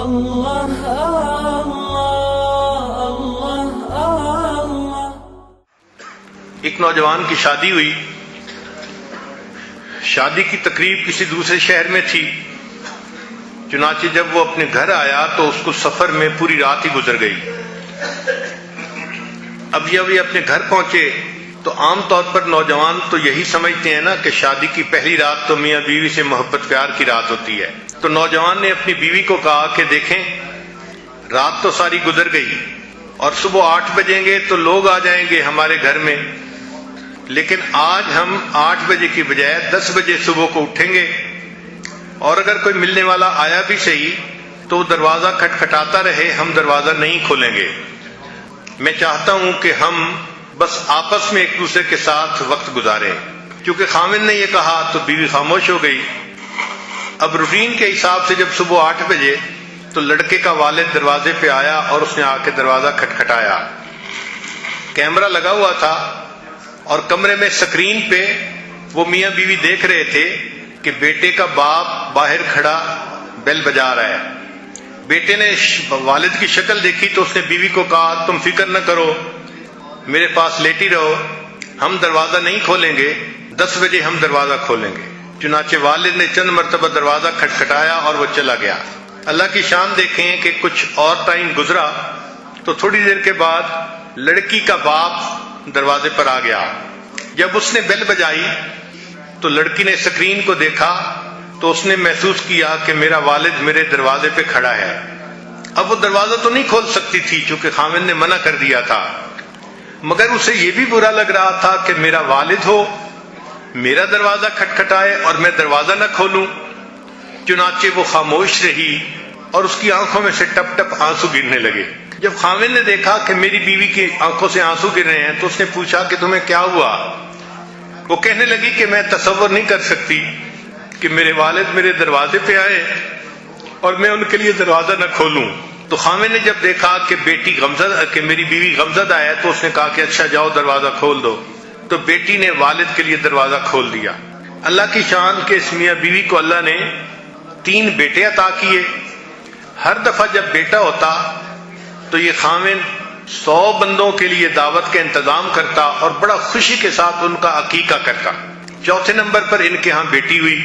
اللہ اللہ اللہ۔ ایک نوجوان کی شادی ہوئی، شادی کی تقریب کسی دوسرے شہر میں تھی، چنانچہ جب وہ اپنے گھر آیا تو اس کو سفر میں پوری رات ہی گزر گئی۔ اب جب یہ اپنے گھر پہنچے تو عام طور پر نوجوان تو یہی سمجھتے ہیں نا کہ شادی کی پہلی رات تو میاں بیوی سے محبت پیار کی رات ہوتی ہے۔ تو نوجوان نے اپنی بیوی کو کہا کہ دیکھیں رات تو ساری گزر گئی اور صبح 8 بجیں گے تو لوگ آ جائیں گے ہمارے گھر میں، لیکن آج ہم 8 بجے کی بجائے 10 بجے صبح کو اٹھیں گے، اور اگر کوئی ملنے والا آیا بھی صحیح تو دروازہ کھٹکھٹاتا رہے، ہم دروازہ نہیں کھولیں گے۔ میں چاہتا ہوں کہ ہم بس آپس میں ایک دوسرے کے ساتھ وقت گزاریں۔ کیونکہ خامن نے یہ کہا تو بیوی خاموش ہو گئی۔ اب روٹین کے حساب سے جب صبح 8 بجے تو لڑکے کا والد دروازے پہ آیا اور اس نے آ کے دروازہ کھٹکھٹایا۔ کیمرہ لگا ہوا تھا اور کمرے میں سکرین پہ وہ میاں بیوی دیکھ رہے تھے کہ بیٹے کا باپ باہر کھڑا بیل بجا رہا ہے۔ بیٹے نے والد کی شکل دیکھی تو اس نے بیوی کو کہا تم فکر نہ کرو، میرے پاس لیٹی رہو، ہم دروازہ نہیں کھولیں گے، 10 بجے ہم دروازہ کھولیں گے۔ چنانچہ والد نے چند مرتبہ دروازہ کھٹکھٹایا اور وہ چلا گیا۔ اللہ کی شان دیکھیں کہ کچھ اور ٹائم گزرا تو تھوڑی دیر کے بعد لڑکی کا باپ دروازے پر آ گیا۔ جب اس نے بیل بجائی تو لڑکی نے سکرین کو دیکھا تو اس نے محسوس کیا کہ میرا والد میرے دروازے پہ کھڑا ہے۔ اب وہ دروازہ تو نہیں کھول سکتی تھی چونکہ خامن نے منع کر دیا تھا، مگر اسے یہ بھی برا لگ رہا تھا کہ میرا والد ہو، میرا دروازہ کھٹکھٹائے اور میں دروازہ نہ کھولوں۔ چنانچہ وہ خاموش رہی اور اس کی آنکھوں میں سے ٹپ ٹپ آنسو گرنے لگے۔ جب خامن نے دیکھا کہ میری بیوی کی آنکھوں سے آنسو گر رہے ہیں تو اس نے پوچھا کہ تمہیں کیا ہوا؟ وہ کہنے لگی کہ میں تصور نہیں کر سکتی کہ میرے والد میرے دروازے پہ آئے اور میں ان کے لیے دروازہ نہ کھولوں۔ تو خامن نے جب دیکھا کہ میری بیوی غمزدہ ہے تو اس نے کہا کہ اچھا جاؤ دروازہ کھول دو۔ تو بیٹی نے والد کے لیے دروازہ کھول دیا۔ اللہ کی شان کہ اس میاں بیوی کو اللہ نے 3 بیٹے عطا کیے۔ ہر دفعہ جب بیٹا ہوتا تو یہ خامن 100 بندوں کے لیے دعوت کا انتظام کرتا اور بڑا خوشی کے ساتھ ان کا عقیقہ کرتا۔ چوتھے نمبر پر ان کے ہاں بیٹی ہوئی۔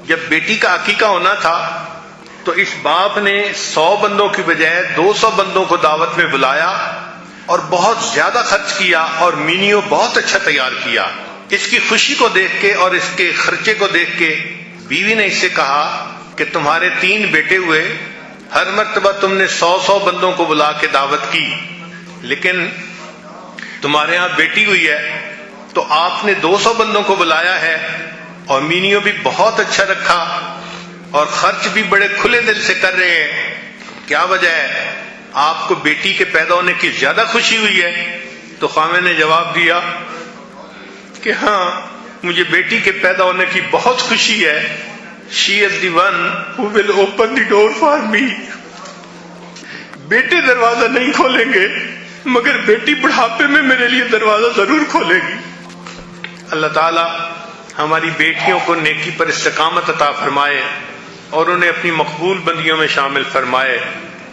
جب بیٹی کا عقیقہ ہونا تھا تو اس باپ نے 100 بندوں کی بجائے 200 بندوں کو دعوت میں بلایا اور بہت زیادہ خرچ کیا اور مینیو بہت اچھا تیار کیا۔ اس کی خوشی کو دیکھ کے اور اس کے خرچے کو دیکھ کے بیوی نے اس سے کہا کہ تمہارے 3 بیٹے ہوئے، ہر مرتبہ تم نے 100 بندوں کو بلا کے دعوت کی، لیکن تمہارے ہاں بیٹی ہوئی ہے تو آپ نے 200 بندوں کو بلایا ہے اور مینیو بھی بہت اچھا رکھا اور خرچ بھی بڑے کھلے دل سے کر رہے ہیں، کیا وجہ ہے؟ آپ کو بیٹی کے پیدا ہونے کی زیادہ خوشی ہوئی ہے؟ تو خامن نے جواب دیا کہ ہاں مجھے بیٹی کے پیدا ہونے کی بہت خوشی ہے۔ She is the one who will open the door for me۔ بیٹے دروازہ نہیں کھولیں گے مگر بیٹی بڑھاپے میں میرے لیے دروازہ ضرور کھولے گی۔ اللہ تعالی ہماری بیٹیوں کو نیکی پر استقامت عطا فرمائے اور انہیں اپنی مقبول بندیوں میں شامل فرمائے۔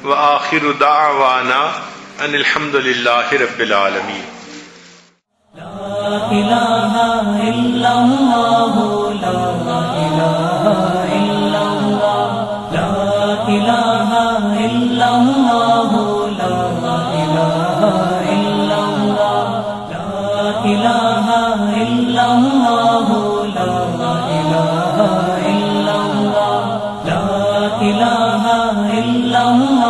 وآخر دعوانا ان الحمد للہ رب العالمین۔ لا الہ الا اللہ، لا الہ الا اللہ، لا الہ الا اللہ، لا الہ الا اللہ، لا الہ الا اللہ، لا الہ الا اللہ، لا الہ الا اللہ۔